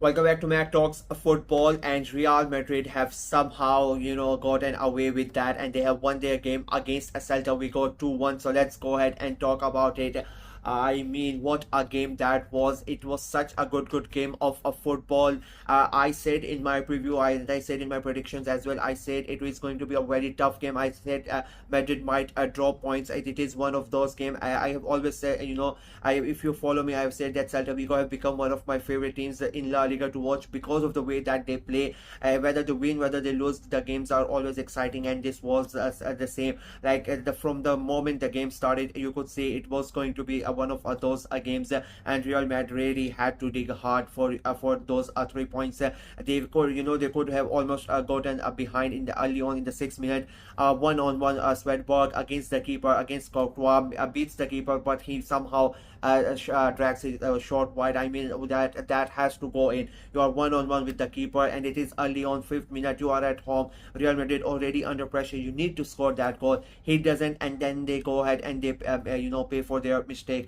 Welcome back to Mac Talks Football, and Real Madrid have somehow, gotten away with that, and they have won their game against Celta Vigo 2-1. So let's go ahead and talk about it. I mean, what a game that was. It was such a good game of football. I said in my preview, I said in my predictions as well, I said it was going to be a very tough game. I said Madrid might draw points. It is one of those games. I have always said, if you follow me, I have said that Celta Vigo have become one of my favorite teams in La Liga to watch because of the way that they play. Whether they win, whether they lose, the games are always exciting, and this was the same. Like from the moment the game started, you could say it was going to be one of those games, and Real Madrid really had to dig hard for those 3 points. They could, they could have almost gotten behind in the early on in the 6th minute. One-on-one Svedberg against the keeper, against Courtois, beats the keeper, but he somehow drags it short wide. I mean, that has to go in. You are one-on-one with the keeper, and it is early on 5th minute. You are at home. Real Madrid already under pressure. You need to score that goal. He doesn't, and then they go ahead and they pay for their mistake.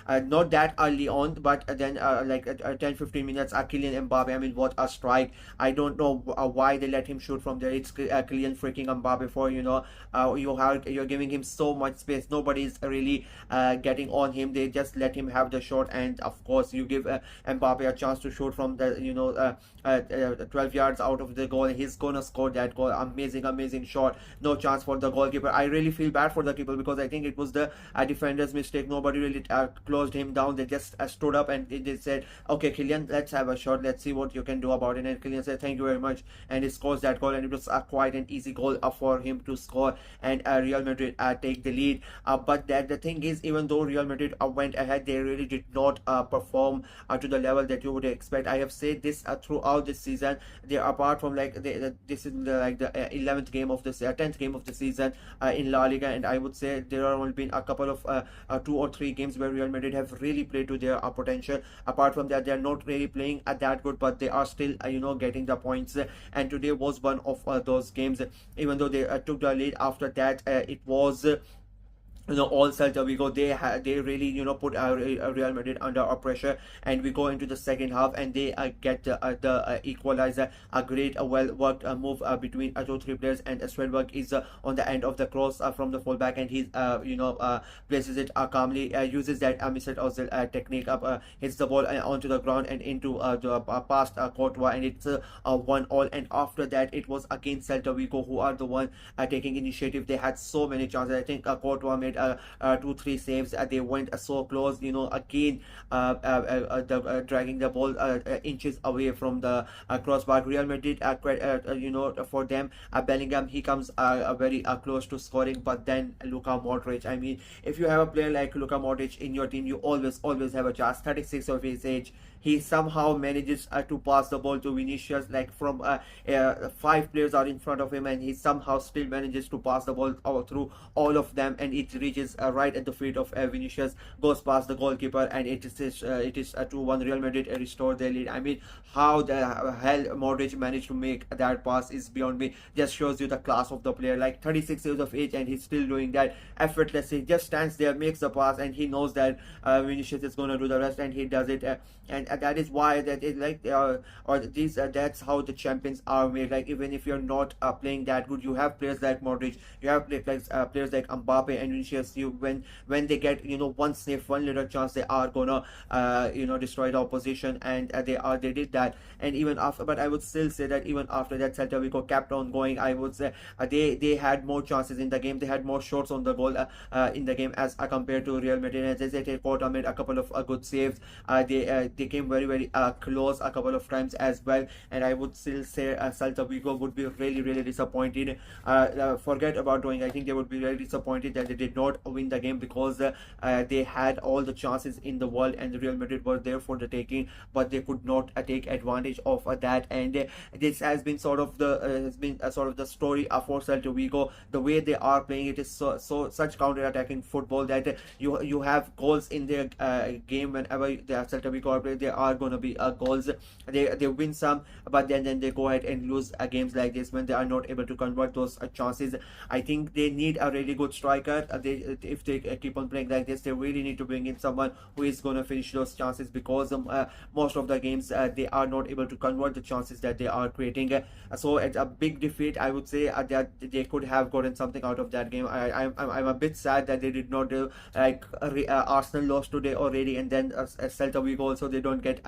Not that early on, but then 10-15 minutes. Kylian Mbappe. I mean, what a strike! I don't know why they let him shoot from there. It's Kylian freaking Mbappe. For you're giving him so much space. Nobody's really getting on him. They just let him have the shot, and of course you give Mbappe a chance to shoot from the 12 yards out of the goal. He's gonna score that goal. Amazing shot. No chance for the goalkeeper. I really feel bad for the keeper because I think it was the defender's mistake. Nobody really closed him down. They just stood up and they said, okay, Kylian, let's have a shot. Let's see what you can do about it. And Kylian said, thank you very much, and he scores that goal, and it was quite an easy goal for him to score, and Real Madrid take the lead. But the thing is, even though Real Madrid went ahead, they really did not perform to the level that you would expect. I have said this throughout this season. They, apart from this is the 11th game of this 10th game of the season in La Liga, and I would say there are only been a couple of 2 or 3 games where Real Madrid have really played to their potential. Apart from that, they are not really playing that good, but they are still getting the points. And today was one of those games. Even though they took the lead, after that it was all Celta Vigo. They really put Real Madrid under pressure, and we go into the second half, and they get the equalizer. A great well worked move between 2-3 players, and Svedberg is on the end of the cross from the fullback, and he places it calmly, uses that Mesut Ozil technique, hits the ball onto the ground and into the past Courtois, and it's 1-1. And after that, it was against Celta Vigo, who are the one taking initiative. They had so many chances. I think Courtois made 2-3 saves. They went so close, again dragging the ball inches away from the crossbar. Real Madrid, for them, Bellingham, he comes very close to scoring, but then Luka Modric. I mean, if you have a player like Luka Modric in your team, you always have a chance. 36 of his age, he somehow manages to pass the ball to Vinicius, like from 5 players are in front of him, and he somehow still manages to pass the ball through all of them, and it reaches right at the feet of Vinicius, goes past the goalkeeper, and it is 2-1. Real Madrid restore their lead. I mean, how the hell Modric managed to make that pass is beyond me. Just shows you the class of the player. Like 36 years of age, and he's still doing that effortlessly. Just stands there, makes the pass, and he knows that Vinicius is going to do the rest, and he does it. And that is why that is like that's how the champions are made. Like, even if you're not playing that good, you have players like Modric, you have players like Mbappe and Vinicius. When they get one sniff, one little chance, they are gonna destroy the opposition, and they did that. And even after, but I would still say that even after that, Celta Vigo kept on going. I would say they had more chances in the game. They had more shots on the goal in the game as compared to Real Madrid. As I said, Porto made a couple of good saves. They came very close a couple of times as well, and I would still say Celta Vigo would be really disappointed. Forget about doing. I think they would be really disappointed that they did not win the game, because they had all the chances in the world, and Real Madrid were there for the taking, but they could not take advantage of that. And this has been sort of the story for Celta Vigo. The way they are playing, it is such counter-attacking football that you have goals in their game whenever the Celta Vigo are playing. They there are going to be goals. They win some, but then they go ahead and lose games like this when they are not able to convert those chances. I think they need a really good striker. If they keep on playing like this, they really need to bring in someone who is going to finish those chances, because most of the games they are not able to convert the chances that they are creating. So it's a big defeat, I would say, that they could have gotten something out of that game. I'm a bit sad that they did not do, like Arsenal lost today already, and then Celta Vigo also, they don't get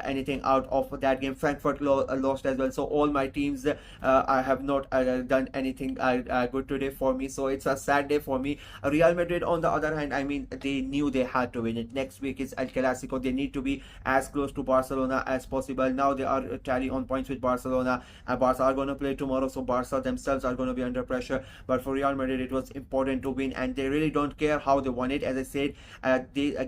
anything out of that game. Frankfurt lost as well. So all my teams I have not done anything good today for me. So it's a sad day for me. Real Madrid, on the other hand, I mean, they knew they had to win it. Next week is El Clasico. They need to be as close to Barcelona as possible. Now they are tally on points with Barcelona, and Barca are going to play tomorrow, so Barca themselves are going to be under pressure. But for Real Madrid, it was important to win, and they really don't care how they won it. As I said,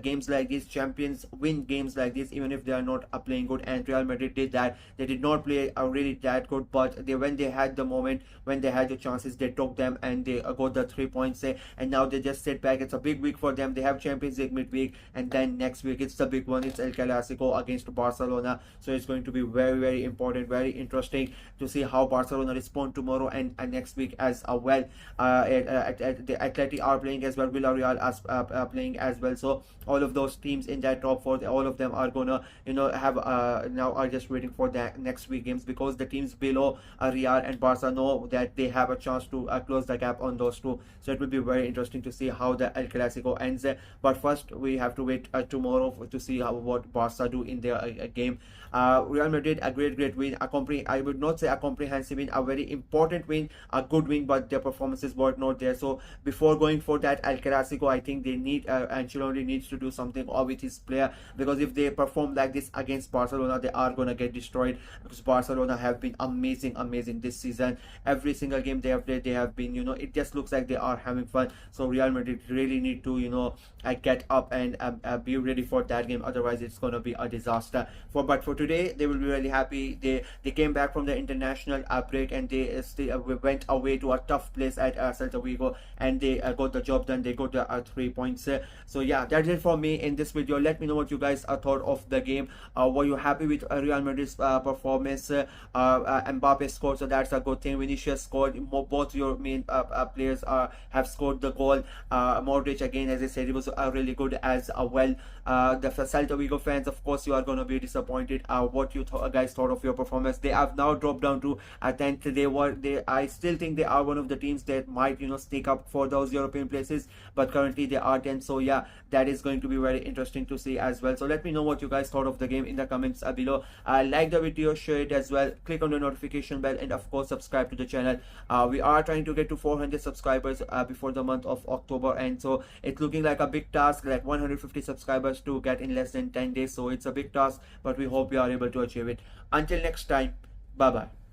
games like these, champions win games like this even if they are not playing good, and Real Madrid did that. They did not play really that good, but when they had the moment, when they had the chances, they took them and they got the 3 points, and now they just sit back. It's a big week for them. They have Champions League midweek, and then next week it's the big one. It's El Clasico against Barcelona. So it's going to be very, very important, very interesting to see how Barcelona respond tomorrow and next week as well. The Atleti are playing as well. Villarreal as playing as well. So all of those teams in that top four, all of them are gonna have now are just waiting for the next week games, because the teams below Real and Barca know that they have a chance to close the gap on those two. So it will be very interesting to see how the El Clasico ends. But first we have to wait tomorrow to see what Barca do in their game. Real Madrid, a great win. I would not say a comprehensive win, a very important win, a good win, but their performances were not there. So before going for that El Clasico, I think they need Ancelotti needs to do something with his player, because if they perform like this against Barcelona, they are gonna get destroyed, because Barcelona have been amazing this season. Every single game they have played, they have been, it just looks like they are having fun. So Real Madrid really need to get up and be ready for that game, otherwise it's gonna be a disaster. But for today, they will be really happy. They came back from the international break, and they went away to a tough place at Celta Vigo, and they got the job done. They got the 3 points. So yeah, that's it for me in this video. Let me know what you guys thought of the game. Were you happy with Real Madrid's performance? Mbappe scored, so that's a good thing. Vinicius scored. Both your main players have scored the goal. Modric, again, as I said, it was really good as well. The Celta Vigo fans, of course, you are going to be disappointed. What you guys thought of your performance? They have now dropped down to 10th. I still think they are one of the teams that might stick up for those European places, but currently they are 10th. So yeah, that is going to be very interesting to see as well. So let me know what you guys thought of the game in the comments below. Like the video, share it as well, click on the notification bell, and of course subscribe to the channel. We are trying to get to 400 subscribers before the month of October, and so it's looking like a big task, like 150 subscribers to get in less than 10 days. So it's a big task, but we hope we are able to achieve it. Until next time, bye bye.